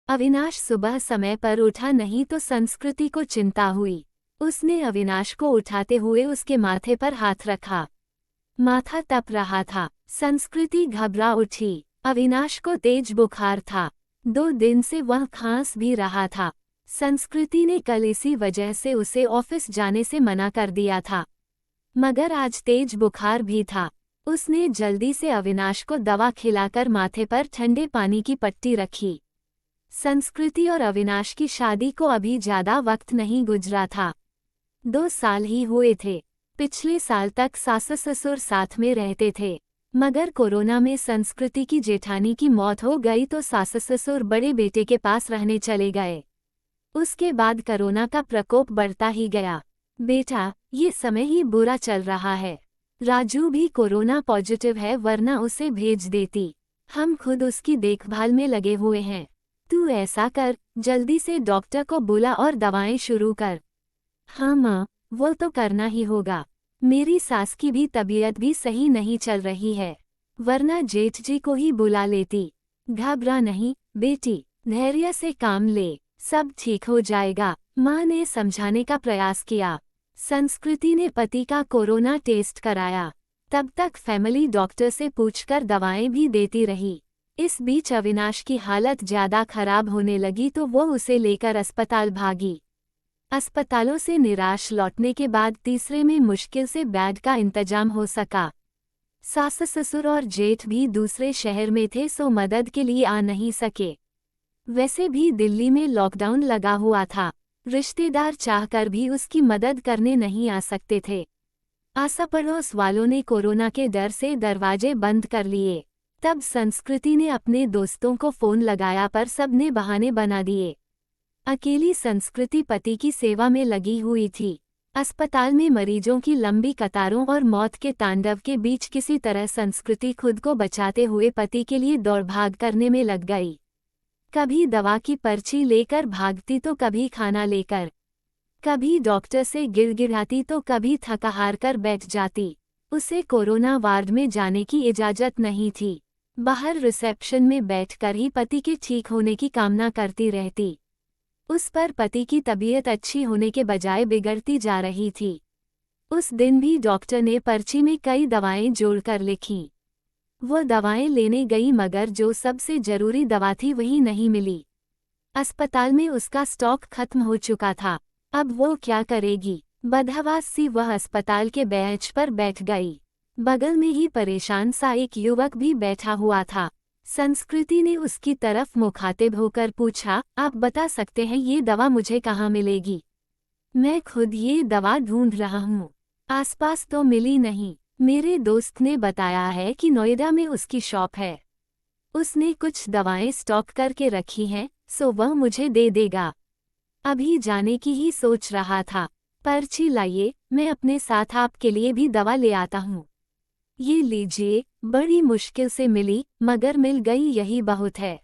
अविनाश सुबह समय पर उठा नहीं तो संस्कृति को चिंता हुई। उसने अविनाश को उठाते हुए उसके माथे पर हाथ रखा। माथा तप रहा था। संस्कृति घबरा उठी। अविनाश को तेज बुखार था। 2 दिन से वह खांस भी रहा था। संस्कृति ने कल इसी वजह से उसे ऑफिस जाने से मना कर दिया था, मगर आज तेज बुखार भी था। उसने जल्दी से अविनाश को दवा खिलाकर माथे पर ठंडे पानी की पट्टी रखी। संस्कृति और अविनाश की शादी को अभी ज्यादा वक्त नहीं गुजरा था। 2 साल ही हुए थे। पिछले साल तक सास ससुर साथ में रहते थे, मगर कोरोना में संस्कृति की जेठानी की मौत हो गई तो सास ससुर बड़े बेटे के पास रहने चले गए। उसके बाद कोरोना का प्रकोप बढ़ता ही गया। बेटा, ये समय ही बुरा चल रहा है। राजू भी कोरोना पॉजिटिव है, वरना उसे भेज देती। हम खुद उसकी देखभाल में लगे हुए हैं। तू ऐसा कर, जल्दी से डॉक्टर को बुला और दवाएं शुरू कर। हाँ माँ, वो तो करना ही होगा। मेरी सास की भी तबीयत भी सही नहीं चल रही है, वरना जेठ जी को ही बुला लेती। घबरा नहीं बेटी, धैर्य से काम ले, सब ठीक हो जाएगा, माँ ने समझाने का प्रयास किया। संस्कृति ने पति का कोरोना टेस्ट कराया। तब तक फैमिली डॉक्टर से पूछकर दवाएं भी देती रही। इस बीच अविनाश की हालत ज्यादा खराब होने लगी तो वो उसे लेकर अस्पताल भागी। अस्पतालों से निराश लौटने के बाद तीसरे में मुश्किल से बेड का इंतजाम हो सका। सास ससुर और जेठ भी दूसरे शहर में थे, सो मदद के लिए आ नहीं सके। वैसे भी दिल्ली में लॉकडाउन लगा हुआ था। रिश्तेदार चाहकर भी उसकी मदद करने नहीं आ सकते थे। आसा पड़ोस वालों ने कोरोना के डर से दरवाजे बंद कर लिए। तब संस्कृति ने अपने दोस्तों को फोन लगाया, पर सबने बहाने बना दिए। अकेली संस्कृति पति की सेवा में लगी हुई थी। अस्पताल में मरीजों की लंबी कतारों और मौत के तांडव के बीच किसी तरह संस्कृति खुद को बचाते हुए पति के लिए दौड़-भाग करने में लग गई। कभी दवा की पर्ची लेकर भागती तो कभी खाना लेकर, कभी डॉक्टर से गिड़गिड़ाती तो कभी थका हार कर बैठ जाती। उसे कोरोना वार्ड में जाने की इजाजत नहीं थी। बाहर रिसेप्शन में बैठकर ही पति के ठीक होने की कामना करती रहती। उस पर पति की तबीयत अच्छी होने के बजाय बिगड़ती जा रही थी। उस दिन भी डॉक्टर ने पर्ची में कई दवाएं जोड़कर लिखीं। वो दवाएं लेने गई, मगर जो सबसे जरूरी दवा थी वही नहीं मिली। अस्पताल में उसका स्टॉक खत्म हो चुका था। अब वो क्या करेगी? बदहवास सी वह अस्पताल के बेंच पर बैठ गई। बगल में ही परेशान सा एक युवक भी बैठा हुआ था। संस्कृति ने उसकी तरफ मुखातिब होकर पूछा, आप बता सकते हैं ये दवा मुझे कहाँ मिलेगी? मैं खुद ये दवा ढूंढ रहा हूँ, आसपास तो मिली नहीं। मेरे दोस्त ने बताया है कि नोएडा में उसकी शॉप है। उसने कुछ दवाएं स्टॉक करके रखी हैं, सो वह मुझे दे देगा। अभी जाने की ही सोच रहा था। पर्ची लाइए, मैं अपने साथ आपके लिए भी दवा ले आता हूँ। ये लीजिए, बड़ी मुश्किल से मिली, मगर मिल गई, यही बहुत है।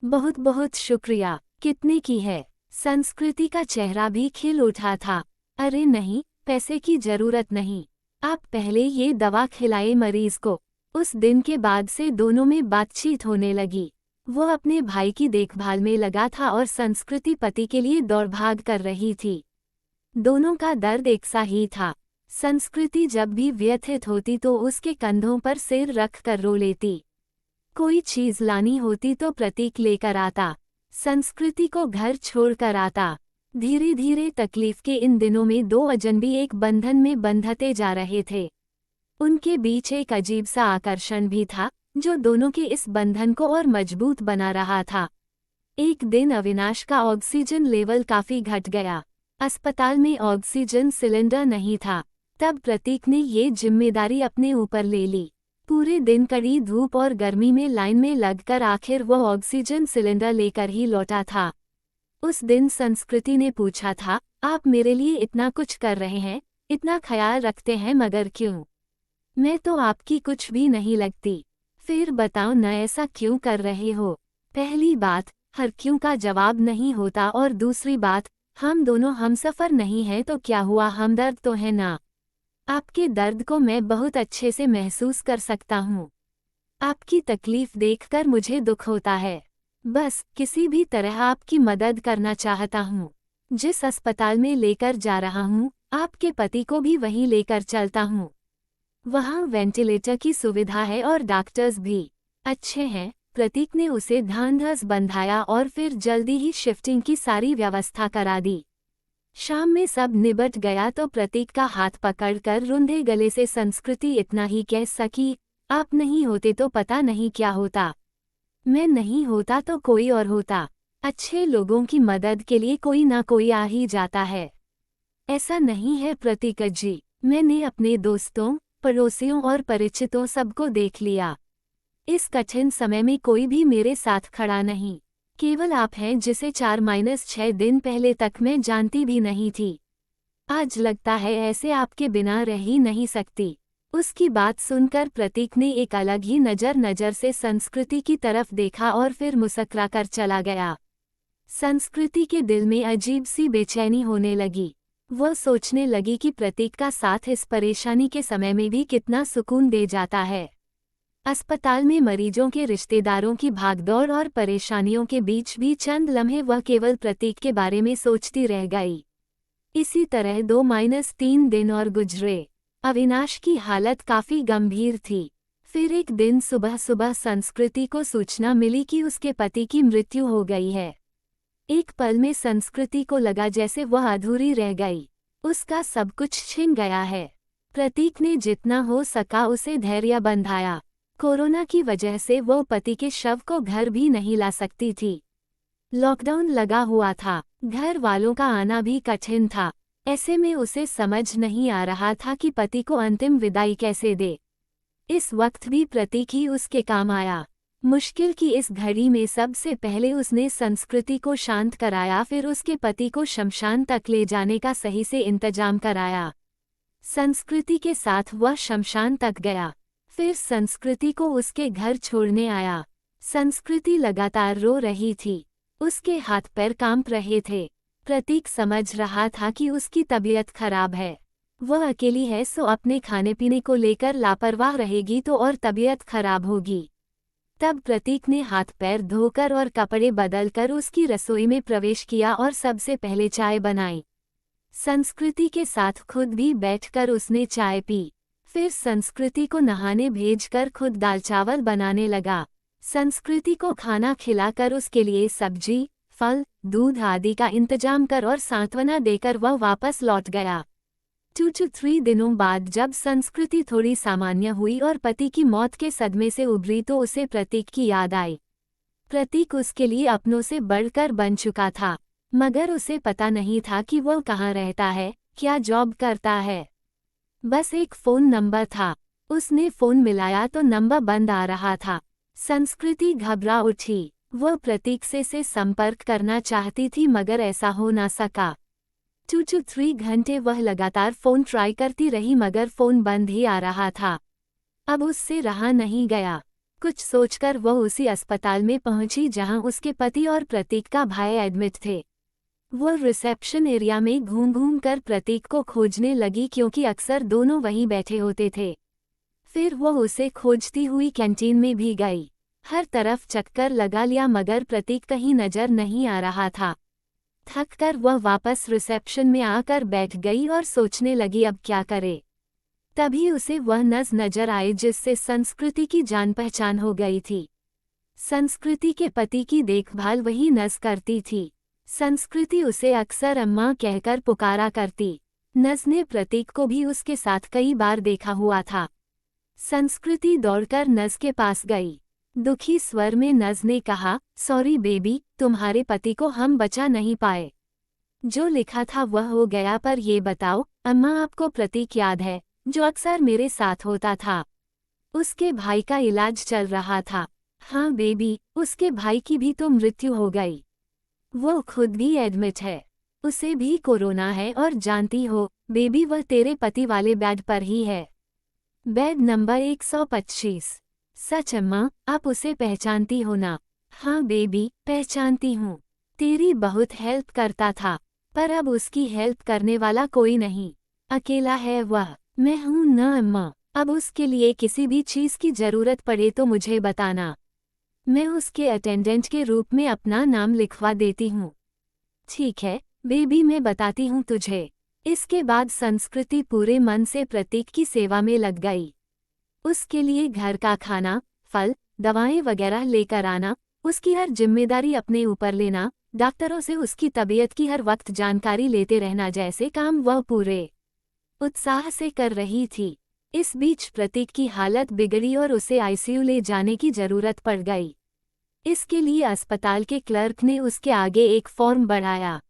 बहुत बहुत शुक्रिया। कितने की है? संस्कृति का चेहरा भी खिल उठा था। अरे नहीं, पैसे की जरूरत नहीं, आप पहले ये दवा खिलाए मरीज को। उस दिन के बाद से दोनों में बातचीत होने लगी। वो अपने भाई की देखभाल में लगा था और संस्कृति पति के लिए दौड़-भाग कर रही थी। दोनों का दर्द एक सा ही था। संस्कृति जब भी व्यथित होती तो उसके कंधों पर सिर रख कर रो लेती। कोई चीज लानी होती तो प्रतीक लेकर आता, संस्कृति को घर छोड़कर आता। धीरे धीरे तकलीफ के इन दिनों में 2 अजनबी एक बंधन में बंधते जा रहे थे। उनके बीच एक अजीब सा आकर्षण भी था, जो दोनों के इस बंधन को और मजबूत बना रहा था। एक दिन अविनाश का ऑक्सीजन लेवल काफी घट गया। अस्पताल में ऑक्सीजन सिलेंडर नहीं था। तब प्रतीक ने ये जिम्मेदारी अपने ऊपर ले ली। पूरे दिन कड़ी धूप और गर्मी में लाइन में लगकर आखिर वो ऑक्सीजन सिलेंडर लेकर ही लौटा था। उस दिन संस्कृति ने पूछा था, आप मेरे लिए इतना कुछ कर रहे हैं, इतना ख्याल रखते हैं, मगर क्यों? मैं तो आपकी कुछ भी नहीं लगती। फिर बताओ न, ऐसा क्यों कर रहे हो? पहली बात, हर क्यों का जवाब नहीं होता, और दूसरी बात, हम दोनों हमसफर नहीं हैं तो क्या हुआ, हमदर्द तो है ना। आपके दर्द को मैं बहुत अच्छे से महसूस कर सकता हूँ। आपकी तकलीफ देखकर मुझे दुख होता है। बस किसी भी तरह आपकी मदद करना चाहता हूँ। जिस अस्पताल में लेकर जा रहा हूँ, आपके पति को भी वहीं लेकर चलता हूँ। वहाँ वेंटिलेटर की सुविधा है और डॉक्टर्स भी अच्छे हैं। प्रतीक ने उसे ढांढस बंधाया और फिर जल्दी ही शिफ्टिंग की सारी व्यवस्था करा दी। शाम में सब निबट गया तो प्रतीक का हाथ पकड़कर रुंधे गले से संस्कृति इतना ही कह सकी, आप नहीं होते तो पता नहीं क्या होता। मैं नहीं होता तो कोई और होता। अच्छे लोगों की मदद के लिए कोई ना कोई आ ही जाता है। ऐसा नहीं है प्रतीक जी, मैंने अपने दोस्तों, पड़ोसियों और परिचितों सबको देख लिया। इस कठिन समय में कोई भी मेरे साथ खड़ा नहीं। केवल आप हैं जिसे 4-6 दिन पहले तक मैं जानती भी नहीं थी। आज लगता है ऐसे आपके बिना रह ही नहीं सकती। उसकी बात सुनकर प्रतीक ने एक अलग ही नज़र से संस्कृति की तरफ देखा और फिर मुस्कुराकर चला गया। संस्कृति के दिल में अजीब सी बेचैनी होने लगी। वह सोचने लगी कि प्रतीक का साथ इस परेशानी के समय में भी कितना सुकून दे जाता है। अस्पताल में मरीजों के रिश्तेदारों की भागदौड़ और परेशानियों के बीच भी चंद लम्हे वह केवल प्रतीक के बारे में सोचती रह गई। इसी तरह 2-3 दिन और गुजरे। अविनाश की हालत काफी गंभीर थी। फिर एक दिन सुबह सुबह संस्कृति को सूचना मिली कि उसके पति की मृत्यु हो गई है। एक पल में संस्कृति को लगा जैसे वह अधूरी रह गई। उसका सब कुछ छिन गया है। प्रतीक ने जितना हो सका उसे धैर्य बंधाया। कोरोना की वजह से वो पति के शव को घर भी नहीं ला सकती थी। लॉकडाउन लगा हुआ था, घर वालों का आना भी कठिन था। ऐसे में उसे समझ नहीं आ रहा था कि पति को अंतिम विदाई कैसे दे। इस वक्त भी प्रतीक ही उसके काम आया। मुश्किल की इस घड़ी में सबसे पहले उसने संस्कृति को शांत कराया, फिर उसके पति को शमशान तक ले जाने का सही से इंतजाम कराया। संस्कृति के साथ वह शमशान तक गया, फिर संस्कृति को उसके घर छोड़ने आया। संस्कृति लगातार रो रही थी, उसके हाथ पैर कांप रहे थे। प्रतीक समझ रहा था कि उसकी तबीयत खराब है। वह अकेली है, सो अपने खाने पीने को लेकर लापरवाह रहेगी तो और तबीयत खराब होगी। तब प्रतीक ने हाथ पैर धोकर और कपड़े बदलकर उसकी रसोई में प्रवेश किया और सबसे पहले चाय बनाई। संस्कृति के साथ खुद भी बैठकर उसने चाय पी। फिर संस्कृति को नहाने भेजकर खुद दाल चावल बनाने लगा। संस्कृति को खाना खिलाकर उसके लिए सब्जी, फल, दूध आदि का इंतजाम कर और सांत्वना देकर वह वापस लौट गया। 2-3 दिनों बाद जब संस्कृति थोड़ी सामान्य हुई और पति की मौत के सदमे से उभरी तो उसे प्रतीक की याद आई। प्रतीक उसके लिए अपनों से बढ़कर बन चुका था, मगर उसे पता नहीं था कि वह कहाँ रहता है, क्या जॉब करता है। बस एक फ़ोन नंबर था। उसने फ़ोन मिलाया तो नंबर बंद आ रहा था। संस्कृति घबरा उठी। वह प्रतीक से संपर्क करना चाहती थी मगर ऐसा हो ना सका। 2-3 घंटे वह लगातार फ़ोन ट्राई करती रही मगर फ़ोन बंद ही आ रहा था। अब उससे रहा नहीं गया। कुछ सोचकर वह उसी अस्पताल में पहुंची जहां उसके पति और प्रतीक का भाई एडमिट थे। वह रिसेप्शन एरिया में घूम कर प्रतीक को खोजने लगी क्योंकि अक्सर दोनों वहीं बैठे होते थे। फिर वह उसे खोजती हुई कैंटीन में भी गई। हर तरफ चक्कर लगा लिया मगर प्रतीक कहीं नजर नहीं आ रहा था। थक कर वह वापस रिसेप्शन में आकर बैठ गई और सोचने लगी अब क्या करे। तभी उसे वह नजर आए जिससे संस्कृति की जान पहचान हो गई थी। संस्कृति के पति की देखभाल वही नज करती थी। संस्कृति उसे अक्सर अम्मा कहकर पुकारा करती। नज ने प्रतीक को भी उसके साथ कई बार देखा हुआ था। संस्कृति दौड़कर नज के पास गई। दुखी स्वर में नज ने कहा, सॉरी बेबी, तुम्हारे पति को हम बचा नहीं पाए। जो लिखा था वह हो गया, पर ये बताओ अम्मा, आपको प्रतीक याद है जो अक्सर मेरे साथ होता था? उसके भाई का इलाज चल रहा था। हाँ बेबी, उसके भाई की भी तो मृत्यु हो गई। वो खुद भी एडमिट है, उसे भी कोरोना है और जानती हो बेबी वह तेरे पति वाले बेड पर ही है, बेड नंबर 125। सच अम्मा, आप उसे पहचानती हो ना? हाँ बेबी, पहचानती हूँ। तेरी बहुत हेल्प करता था, पर अब उसकी हेल्प करने वाला कोई नहीं, अकेला है वह। मैं हूँ न अम्मा, अब उसके लिए किसी भी चीज़ की ज़रूरत पड़े तो मुझे बताना। मैं उसके अटेंडेंट के रूप में अपना नाम लिखवा देती हूँ। ठीक है बेबी, मैं बताती हूँ तुझे। इसके बाद संस्कृति पूरे मन से प्रतीक की सेवा में लग गई। उसके लिए घर का खाना, फल, दवाएं वगैरह लेकर आना, उसकी हर जिम्मेदारी अपने ऊपर लेना, डॉक्टरों से उसकी तबीयत की हर वक्त जानकारी लेते रहना जैसे काम वह पूरे उत्साह से कर रही थी। इस बीच प्रतीक की हालत बिगड़ी और उसे आईसीयू ले जाने की जरूरत पड़ गई। इसके लिए अस्पताल के क्लर्क ने उसके आगे एक फॉर्म बढ़ाया।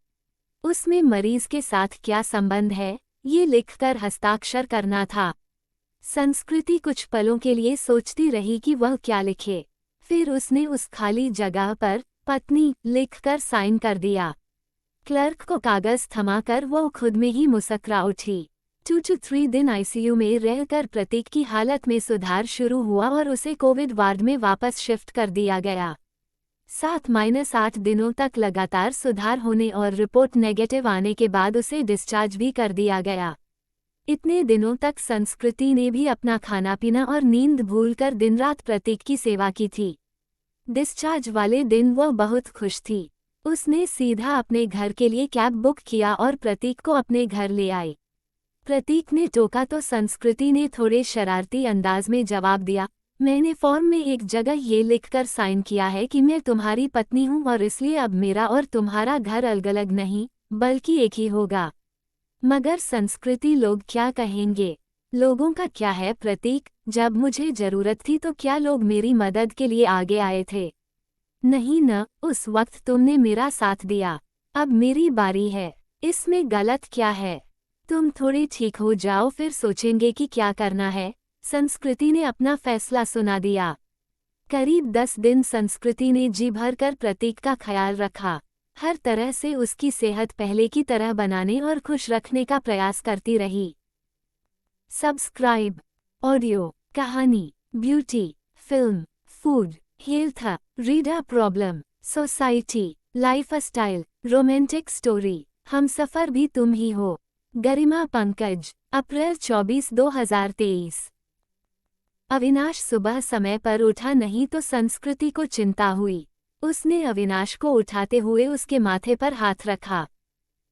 उसमें मरीज के साथ क्या संबंध है, ये लिखकर हस्ताक्षर करना था। संस्कृति कुछ पलों के लिए सोचती रही कि वह क्या लिखे। फिर उसने उस खाली जगह पर पत्नी लिखकर साइन कर दिया। क्लर्क को कागज थमाकर वो खुद में ही मुस्कुरा उठी। 2 to 3 दिन आईसीयू में रहकर प्रतीक की हालत में सुधार शुरू हुआ और उसे कोविड वार्ड में वापस शिफ्ट कर दिया गया। 7-8 दिनों तक लगातार सुधार होने और रिपोर्ट नेगेटिव आने के बाद उसे डिस्चार्ज भी कर दिया गया। इतने दिनों तक संस्कृति ने भी अपना खाना पीना और नींद भूलकर दिन रात प्रतीक की सेवा की थी। डिस्चार्ज वाले दिन वह बहुत खुश थी। उसने सीधा अपने घर के लिए कैब बुक किया और प्रतीक को अपने घर ले आई। प्रतीक ने टोका तो संस्कृति ने थोड़े शरारती अंदाज में जवाब दिया, मैंने फॉर्म में एक जगह ये लिखकर साइन किया है कि मैं तुम्हारी पत्नी हूँ और इसलिए अब मेरा और तुम्हारा घर अलग अलग नहीं बल्कि एक ही होगा। मगर संस्कृति लोग क्या कहेंगे? लोगों का क्या है प्रतीक, जब मुझे जरूरत थी तो क्या लोग मेरी मदद के लिए आगे आए थे? नहीं न, उस वक्त तुमने मेरा साथ दिया। अब मेरी बारी है। इसमें गलत क्या है? तुम थोड़े ठीक हो जाओ फिर सोचेंगे कि क्या करना है। संस्कृति ने अपना फैसला सुना दिया। करीब 10 दिन संस्कृति ने जी भरकर प्रतीक का ख्याल रखा। हर तरह से उसकी सेहत पहले की तरह बनाने और खुश रखने का प्रयास करती रही। सब्सक्राइब। ऑडियो, कहानी, beauty, film, food, health, reader problem, society, lifestyle, romantic story, Humsafar भी तुम ही हो। गरिमा पंकज, अप्रैल 24, 2023। अविनाश सुबह समय पर उठा नहीं तो संस्कृति को चिंता हुई। उसने अविनाश को उठाते हुए उसके माथे पर हाथ रखा।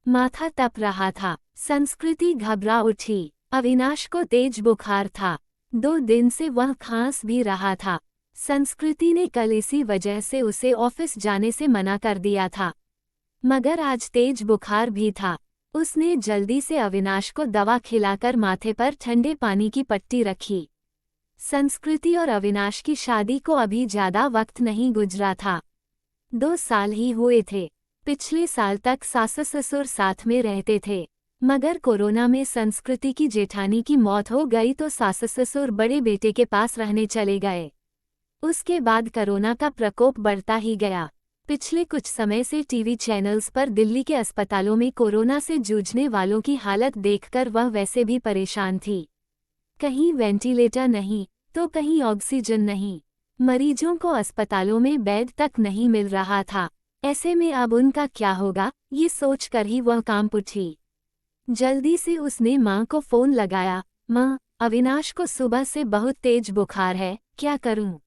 माथा तप रहा था। संस्कृति घबरा उठी। अविनाश को तेज बुखार था। 2 दिन से वह खांस भी रहा था। संस्कृति ने कल इसी वजह से उसे ऑफिस जाने से मना कर दिया था, मगर आज तेज बुखार भी था। उसने जल्दी से अविनाश को दवा खिलाकर माथे पर ठंडे पानी की पट्टी रखी। संस्कृति और अविनाश की शादी को अभी ज्यादा वक्त नहीं गुजरा था। 2 साल ही हुए थे। पिछले साल तक सास ससुर साथ में रहते थे, मगर कोरोना में संस्कृति की जेठानी की मौत हो गई तो सास ससुर बड़े बेटे के पास रहने चले गए। उसके बाद कोरोना का प्रकोप बढ़ता ही गया। पिछले कुछ समय से टीवी चैनल्स पर दिल्ली के अस्पतालों में कोरोना से जूझने वालों की हालत देखकर वह वैसे भी परेशान थी। कहीं वेंटिलेटर नहीं तो कहीं ऑक्सीजन नहीं। मरीजों को अस्पतालों में बेड तक नहीं मिल रहा था। ऐसे में अब उनका क्या होगा, ये सोचकर ही वह कांप उठी। जल्दी से उसने माँ को फोन लगाया। माँ, अविनाश को सुबह से बहुत तेज बुखार है, क्या करूँ?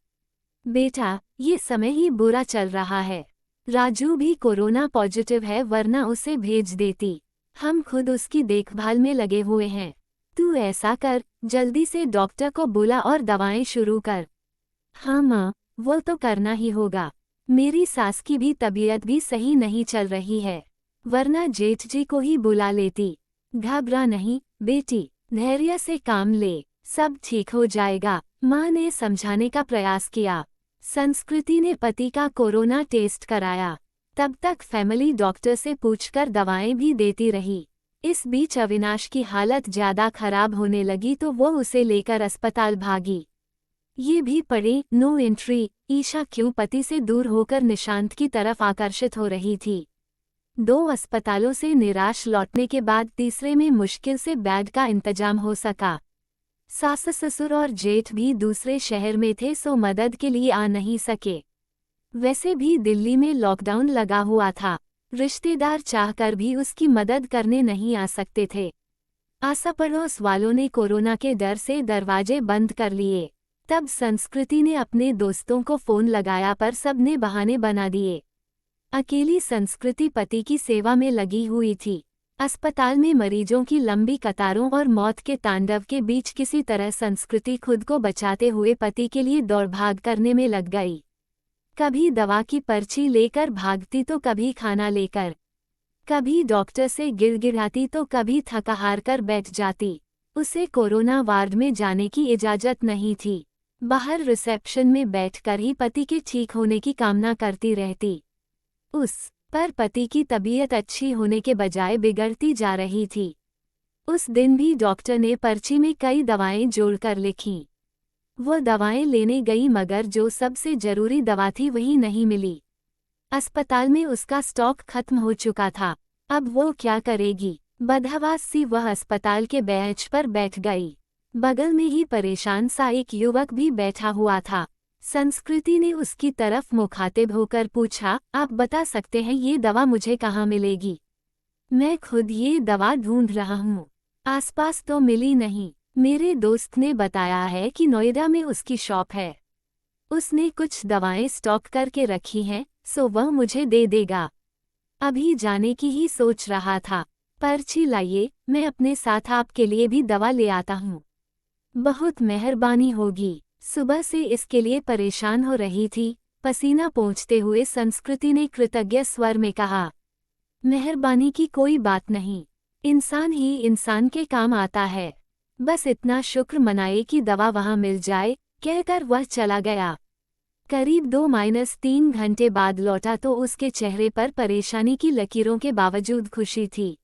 बेटा, ये समय ही बुरा चल रहा है। राजू भी कोरोना पॉजिटिव है, वरना उसे भेज देती। हम खुद उसकी देखभाल में लगे हुए हैं। तू ऐसा कर, जल्दी से डॉक्टर को बुला और दवाएं शुरू कर। हाँ माँ, वो तो करना ही होगा। मेरी सास की भी तबीयत भी सही नहीं चल रही है, वरना जेठ जी को ही बुला लेती। घबरा नहीं बेटी, धैर्य से काम ले, सब ठीक हो जाएगा, माँ ने समझाने का प्रयास किया। संस्कृति ने पति का कोरोना टेस्ट कराया। तब तक फैमिली डॉक्टर से पूछकर दवाएं भी देती रही। इस बीच अविनाश की हालत ज्यादा खराब होने लगी तो वो उसे लेकर अस्पताल भागी। ये भी पढ़े, नो एंट्री। ईशा क्यों पति से दूर होकर निशांत की तरफ आकर्षित हो रही थी। 2 अस्पतालों से निराश लौटने के बाद तीसरे में मुश्किल से बेड का इंतजाम हो सका। सास ससुर और जेठ भी दूसरे शहर में थे सो मदद के लिए आ नहीं सके। वैसे भी दिल्ली में लॉकडाउन लगा हुआ था। रिश्तेदार चाहकर भी उसकी मदद करने नहीं आ सकते थे। आसा पड़ोस वालों ने कोरोना के डर से दरवाजे बंद कर लिए। तब संस्कृति ने अपने दोस्तों को फोन लगाया पर सबने बहाने बना दिए। अकेली संस्कृति पति की सेवा में लगी हुई थी। अस्पताल में मरीजों की लंबी कतारों और मौत के तांडव के बीच किसी तरह संस्कृति खुद को बचाते हुए पति के लिए दौड़-भाग करने में लग गई। कभी दवा की पर्ची लेकर भागती तो कभी खाना लेकर, कभी डॉक्टर से गिड़गिड़ाती तो कभी थका हार कर बैठ जाती। उसे कोरोना वार्ड में जाने की इजाजत नहीं थी। बाहर रिसेप्शन में बैठकर ही पति के ठीक होने की कामना करती रहती। उस पर पति की तबीयत अच्छी होने के बजाय बिगड़ती जा रही थी। उस दिन भी डॉक्टर ने पर्ची में कई दवाएं जोड़कर लिखीं। वो दवाएं लेने गई मगर जो सबसे जरूरी दवा थी वही नहीं मिली। अस्पताल में उसका स्टॉक खत्म हो चुका था। अब वो क्या करेगी? बदहवास सी वह अस्पताल के बेंच पर बैठ गई। बगल में ही परेशान सा एक युवक भी बैठा हुआ था। संस्कृति ने उसकी तरफ मुखातिब होकर पूछा, आप बता सकते हैं ये दवा मुझे कहाँ मिलेगी? मैं खुद ये दवा ढूंढ रहा हूँ, आसपास तो मिली नहीं। मेरे दोस्त ने बताया है कि नोएडा में उसकी शॉप है। उसने कुछ दवाएं स्टॉक करके रखी हैं, सो वह मुझे दे देगा। अभी जाने की ही सोच रहा था। पर्ची लाइए, मैं अपने साथ आपके लिए भी दवा ले आता हूँ। बहुत मेहरबानी होगी। सुबह से इसके लिए परेशान हो रही थी। पसीना पोंछते हुए संस्कृति ने कृतज्ञ स्वर में कहा, मेहरबानी की कोई बात नहीं, इंसान ही इंसान के काम आता है। बस इतना शुक्र मनाए कि दवा वहाँ मिल जाए, कहकर वह चला गया। करीब 2-3 घंटे बाद लौटा तो उसके चेहरे पर परेशानी की लकीरों के बावजूद खुशी थी।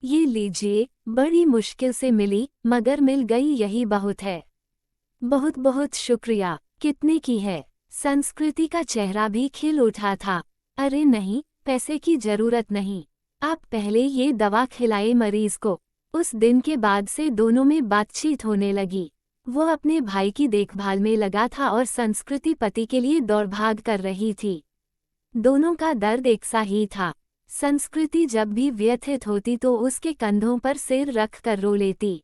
ये लीजिए, बड़ी मुश्किल से मिली मगर मिल गई, यही बहुत है। बहुत बहुत शुक्रिया। कितने की है? संस्कृति का चेहरा भी खिल उठा था। अरे नहीं, पैसे की जरूरत नहीं, आप पहले ये दवा खिलाए मरीज को। उस दिन के बाद से दोनों में बातचीत होने लगी। वो अपने भाई की देखभाल में लगा था और संस्कृति पति के लिए दौड़-भाग कर रही थी। दोनों का दर्द एक सा ही था। संस्कृति जब भी व्यथित होती तो उसके कंधों पर सिर रख कर रो लेती।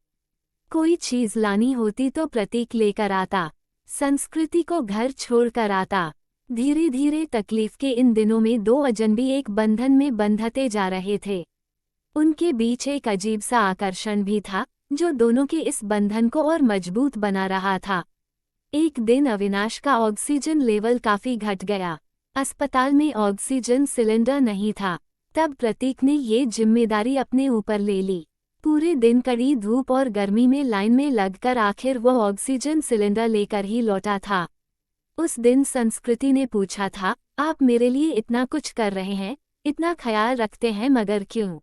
कोई चीज लानी होती तो प्रतीक लेकर आता, संस्कृति को घर छोड़कर आता। धीरे धीरे तकलीफ के इन दिनों में दो अजनबी एक बंधन में बंधते जा रहे थे। उनके बीच एक अजीब सा आकर्षण भी था जो दोनों के इस बंधन को और मजबूत बना रहा था। एक दिन अविनाश का ऑक्सीजन लेवल काफी घट गया। अस्पताल में ऑक्सीजन सिलेंडर नहीं था। तब प्रतीक ने ये जिम्मेदारी अपने ऊपर ले ली। पूरे दिन कड़ी धूप और गर्मी में लाइन में लगकर आखिर वो ऑक्सीजन सिलेंडर लेकर ही लौटा था। उस दिन संस्कृति ने पूछा था, आप मेरे लिए इतना कुछ कर रहे हैं, इतना ख्याल रखते हैं, मगर क्यों?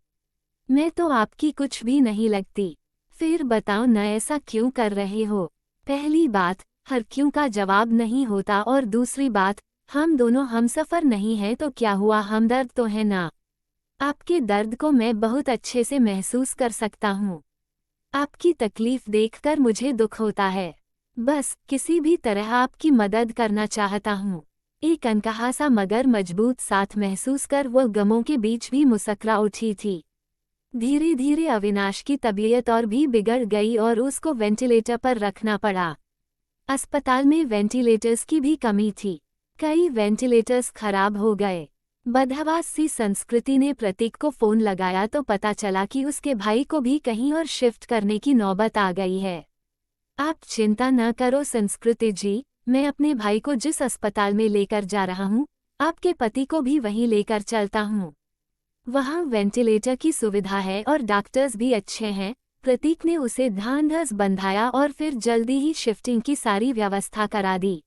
मैं तो आपकी कुछ भी नहीं लगती। फिर बताओ न, ऐसा क्यों कर रहे हो? पहली बात, हर क्यों का जवाब नहीं होता, और दूसरी बात, हम दोनों हमसफर नहीं हैं तो क्या हुआ, हमदर्द तो है ना। आपके दर्द को मैं बहुत अच्छे से महसूस कर सकता हूँ। आपकी तकलीफ देखकर मुझे दुख होता है। बस किसी भी तरह आपकी मदद करना चाहता हूँ। एक अनकहा सा मगर मजबूत साथ महसूस कर वो गमों के बीच भी मुस्कुरा उठी थी। धीरे धीरे अविनाश की तबीयत और भी बिगड़ गई और उसको वेंटिलेटर पर रखना पड़ा। अस्पताल में वेंटिलेटर्स की भी कमी थी। कई वेंटिलेटर्स खराब हो गए। बदहवास सी संस्कृति ने प्रतीक को फोन लगाया तो पता चला कि उसके भाई को भी कहीं और शिफ्ट करने की नौबत आ गई है। आप चिंता न करो संस्कृति जी, मैं अपने भाई को जिस अस्पताल में लेकर जा रहा हूँ, आपके पति को भी वहीं लेकर चलता हूँ। वहाँ वेंटिलेटर की सुविधा है और डॉक्टर्स भी अच्छे हैं। प्रतीक ने उसे ढांढस बंधाया और फिर जल्दी ही शिफ्टिंग की सारी व्यवस्था करा दी।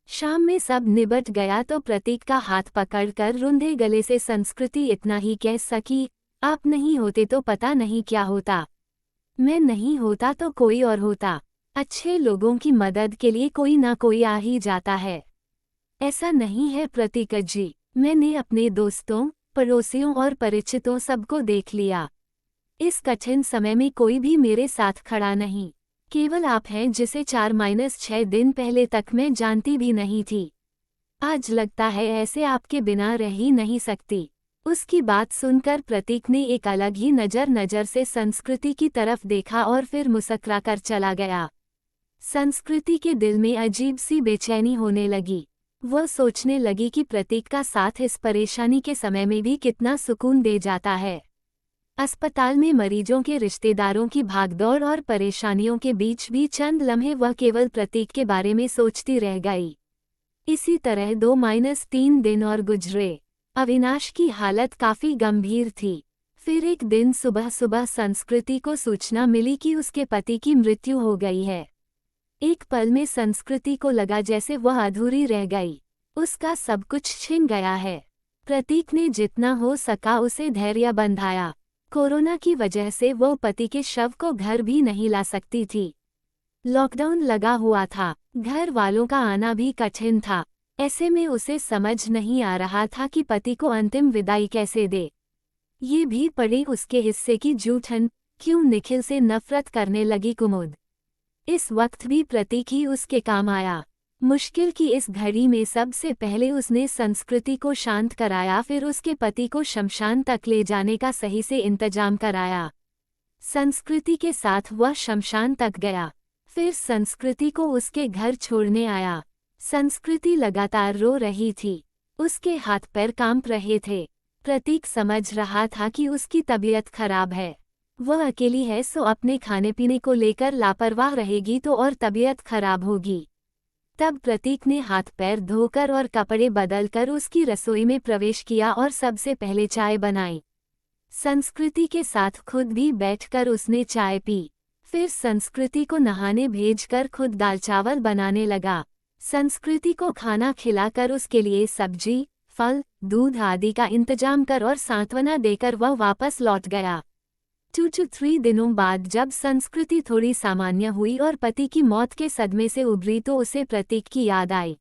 शाम में सब निबट गया तो प्रतीक का हाथ पकड़कर रुंधे गले से संस्कृति इतना ही कह सकी, आप नहीं होते तो पता नहीं क्या होता। मैं नहीं होता तो कोई और होता। अच्छे लोगों की मदद के लिए कोई ना कोई आ ही जाता है। ऐसा नहीं है प्रतीक जी, मैंने अपने दोस्तों, पड़ोसियों और परिचितों सबको देख लिया। इस कठिन समय में कोई भी मेरे साथ खड़ा नहीं। केवल आप हैं जिसे 4-6 दिन पहले तक मैं जानती भी नहीं थी। आज लगता है ऐसे आपके बिना रह ही नहीं सकती। उसकी बात सुनकर प्रतीक ने एक अलग ही नजर से संस्कृति की तरफ देखा और फिर मुस्कुराकर चला गया। संस्कृति के दिल में अजीब सी बेचैनी होने लगी। वह सोचने लगी कि प्रतीक का साथ इस परेशानी के समय में भी कितना सुकून दे जाता है। अस्पताल में मरीजों के रिश्तेदारों की भागदौड़ और परेशानियों के बीच भी चंद लम्हे वह केवल प्रतीक के बारे में सोचती रह गई। इसी तरह 2-3 दिन और गुजरे। अविनाश की हालत काफी गंभीर थी। फिर एक दिन सुबह सुबह संस्कृति को सूचना मिली कि उसके पति की मृत्यु हो गई है। एक पल में संस्कृति को लगा जैसे वह अधूरी रह गई। उसका सब कुछ छिन गया है। प्रतीक ने जितना हो सका उसे धैर्य बंधाया। कोरोना की वजह से वो पति के शव को घर भी नहीं ला सकती थी। लॉकडाउन लगा हुआ था, घर वालों का आना भी कठिन था। ऐसे में उसे समझ नहीं आ रहा था कि पति को अंतिम विदाई कैसे दे। ये भी पड़ी उसके हिस्से की जूठन, क्यों निखिल से नफरत करने लगी कुमुद। इस वक्त भी प्रतीक ही उसके काम आया। मुश्किल की इस घड़ी में सबसे पहले उसने संस्कृति को शांत कराया, फिर उसके पति को शमशान तक ले जाने का सही से इंतजाम कराया। संस्कृति के साथ वह शमशान तक गया, फिर संस्कृति को उसके घर छोड़ने आया। संस्कृति लगातार रो रही थी, उसके हाथ पैर कांप रहे थे। प्रतीक समझ रहा था कि उसकी तबीयत खराब है, वह अकेली है, सो अपने खाने पीने को लेकर लापरवाह रहेगी तो और तबीयत खराब होगी। तब प्रतीक ने हाथ पैर धोकर और कपड़े बदलकर उसकी रसोई में प्रवेश किया और सबसे पहले चाय बनाई। संस्कृति के साथ खुद भी बैठकर उसने चाय पी। फिर संस्कृति को नहाने भेजकर खुद दाल चावल बनाने लगा। संस्कृति को खाना खिलाकर उसके लिए सब्जी, फल, दूध आदि का इंतजाम कर और सांत्वना देकर वह वापस लौट गया। 2-3 दिनों बाद जब संस्कृति थोड़ी सामान्य हुई और पति की मौत के सदमे से उभरी तो उसे प्रतीक की याद आई।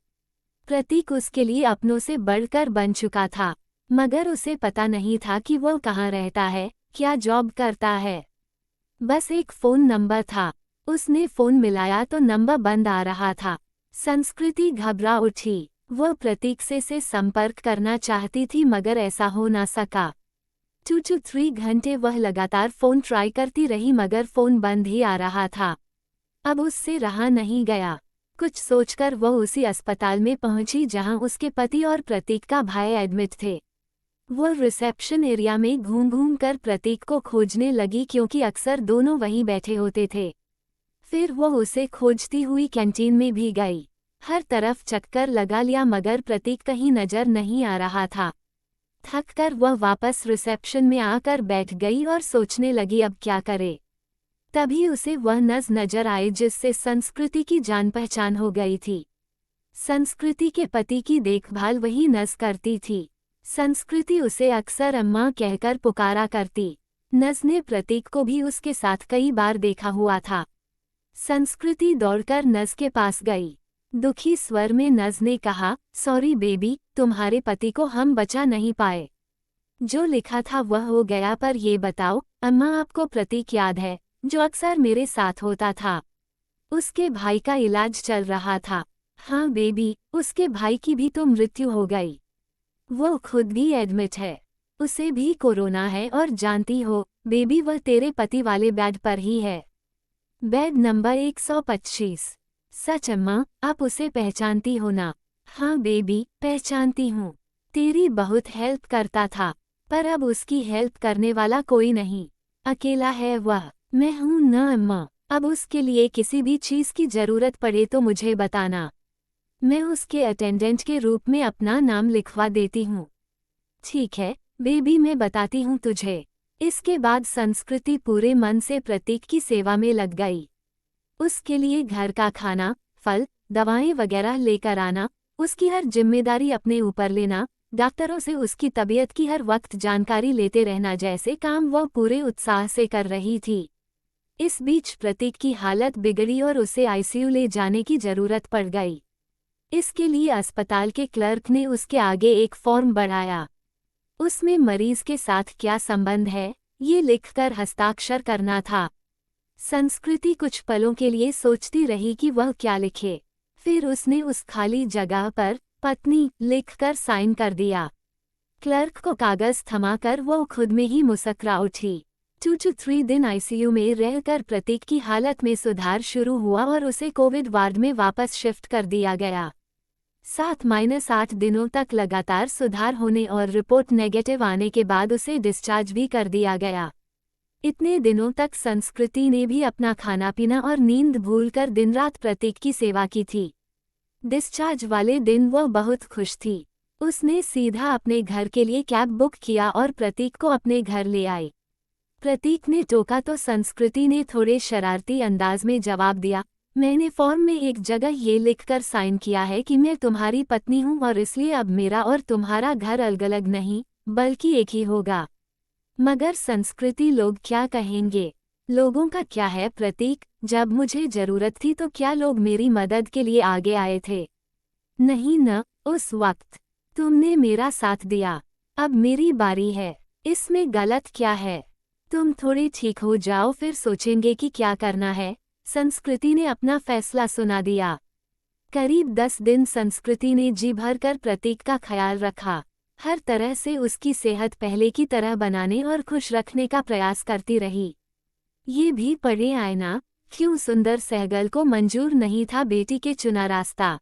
प्रतीक उसके लिए अपनों से बढ़कर बन चुका था, मगर उसे पता नहीं था कि वह कहाँ रहता है, क्या जॉब करता है। बस एक फ़ोन नंबर था, उसने फ़ोन मिलाया तो नंबर बंद आ रहा था। संस्कृति घबरा उठी, वह प्रतीक से संपर्क करना चाहती थी मगर ऐसा हो ना सका। 2-3 घंटे वह लगातार फ़ोन ट्राई करती रही मगर फ़ोन बंद ही आ रहा था। अब उससे रहा नहीं गया। कुछ सोचकर वह उसी अस्पताल में पहुंची जहां उसके पति और प्रतीक का भाई एडमिट थे। वह रिसेप्शन एरिया में घूम घूम कर प्रतीक को खोजने लगी क्योंकि अक्सर दोनों वहीं बैठे होते थे। फिर वह उसे खोजती हुई कैंटीन में भी गई। हर तरफ चक्कर लगा लिया मगर प्रतीक कहीं नजर नहीं आ रहा था। थक कर वह वापस रिसेप्शन में आकर बैठ गई और सोचने लगी अब क्या करे। तभी उसे वह नजर आई जिससे संस्कृति की जान पहचान हो गई थी। संस्कृति के पति की देखभाल वही नज करती थी। संस्कृति उसे अक्सर अम्मा कहकर पुकारा करती। नज ने प्रतीक को भी उसके साथ कई बार देखा हुआ था। संस्कृति दौड़कर नज के पास गई। दुखी स्वर में नज ने कहा, सॉरी बेबी, तुम्हारे पति को हम बचा नहीं पाए। जो लिखा था वह हो गया, पर ये बताओ अम्मा, आपको प्रतीक याद है जो अक्सर मेरे साथ होता था? उसके भाई का इलाज चल रहा था। हाँ बेबी, उसके भाई की भी तो मृत्यु हो गई। वो खुद भी एडमिट है, उसे भी कोरोना है और जानती हो बेबी वह तेरे पति वाले बेड पर ही है, बेड नंबर 125। सच अम्मा, आप उसे पहचानती हो ना? हाँ बेबी, पहचानती हूँ। तेरी बहुत हेल्प करता था, पर अब उसकी हेल्प करने वाला कोई नहीं, अकेला है वह। मैं हूँ न अम्मा, अब उसके लिए किसी भी चीज़ की ज़रूरत पड़े तो मुझे बताना, मैं उसके अटेंडेंट के रूप में अपना नाम लिखवा देती हूँ। ठीक है बेबी, मैं बताती हूँ तुझे। इसके बाद संस्कृति पूरे मन से प्रतीक की सेवा में लग गई। उसके लिए घर का खाना, फल, दवाएं वगैरह लेकर आना, उसकी हर जिम्मेदारी अपने ऊपर लेना, डॉक्टरों से उसकी तबीयत की हर वक्त जानकारी लेते रहना जैसे काम वह पूरे उत्साह से कर रही थी। इस बीच प्रतीक की हालत बिगड़ी और उसे आईसीयू ले जाने की जरूरत पड़ गई। इसके लिए अस्पताल के क्लर्क ने उसके आगे एक फॉर्म बढ़ाया। उसमें मरीज के साथ क्या संबंध है ये लिखकर हस्ताक्षर करना था। संस्कृति कुछ पलों के लिए सोचती रही कि वह क्या लिखे। फिर उसने उस खाली जगह पर पत्नी लिखकर साइन कर दिया। क्लर्क को कागज थमाकर वह खुद में ही मुस्कुरा उठी। 2 to 3 दिन आईसीयू में रहकर प्रतीक की हालत में सुधार शुरू हुआ और उसे कोविड वार्ड में वापस शिफ्ट कर दिया गया। 7-8 दिनों तक लगातार सुधार होने और रिपोर्ट नेगेटिव आने के बाद उसे डिस्चार्ज भी कर दिया गया। इतने दिनों तक संस्कृति ने भी अपना खाना पीना और नींद भूलकर दिन रात प्रतीक की सेवा की थी। डिस्चार्ज वाले दिन वह बहुत खुश थी। उसने सीधा अपने घर के लिए कैब बुक किया और प्रतीक को अपने घर ले आई। प्रतीक ने टोका तो संस्कृति ने थोड़े शरारती अंदाज में जवाब दिया, मैंने फॉर्म में एक जगह ये लिखकर साइन किया है कि मैं तुम्हारी पत्नी हूँ और इसलिए अब मेरा और तुम्हारा घर अलग अलग नहीं बल्कि एक ही होगा। मगर संस्कृति लोग क्या कहेंगे? लोगों का क्या है प्रतीक? जब मुझे जरूरत थी तो क्या लोग मेरी मदद के लिए आगे आए थे? नहीं न, उस वक्त तुमने मेरा साथ दिया। अब मेरी बारी है। इसमें गलत क्या है? तुम थोड़े ठीक हो जाओ फिर सोचेंगे कि क्या करना है। संस्कृति ने अपना फैसला सुना दिया। करीब 10 दिन संस्कृति ने जी भरकर प्रतीक का ख्याल रखा। हर तरह से उसकी सेहत पहले की तरह बनाने और खुश रखने का प्रयास करती रही। ये भी पढ़े आयना, क्यों सुंदर सहगल को मंजूर नहीं था बेटी के चुना रास्ता।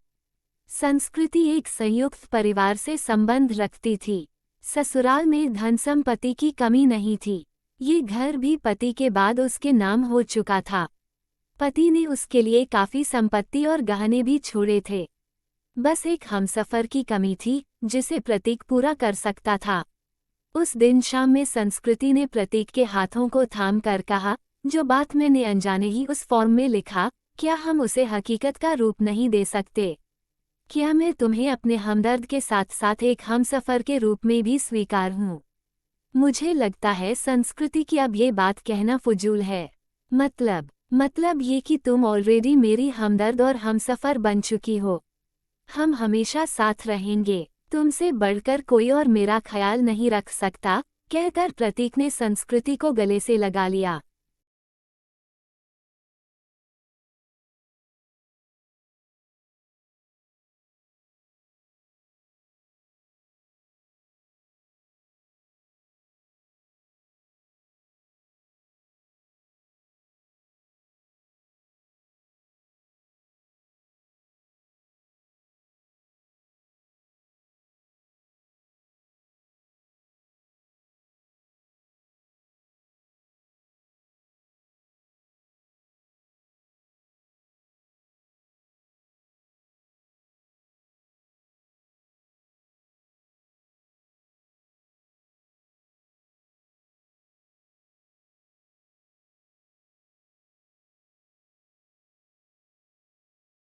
संस्कृति एक संयुक्त परिवार से संबंध रखती थी। ससुराल में धन संपत्ति की कमी नहीं थी। ये घर भी पति के बाद उसके नाम हो चुका था। पति ने उसके लिए काफी संपत्ति और गहने भी छोड़े थे। बस एक हमसफर की कमी थी जिसे प्रतीक पूरा कर सकता था। उस दिन शाम में संस्कृति ने प्रतीक के हाथों को थाम कर कहा, जो बात मैंने अनजाने ही उस फॉर्म में लिखा, क्या हम उसे हकीकत का रूप नहीं दे सकते? क्या मैं तुम्हें अपने हमदर्द के साथ साथ एक हमसफर के रूप में भी स्वीकार हूँ? मुझे लगता है संस्कृति की अब ये बात कहना फजूल है। मतलब ये कि तुम ऑलरेडी मेरी हमदर्द और हमसफर बन चुकी हो। हम हमेशा साथ रहेंगे। तुमसे बढ़कर कोई और मेरा ख्याल नहीं रख सकता, कहकर प्रतीक ने संस्कृति को गले से लगा लिया।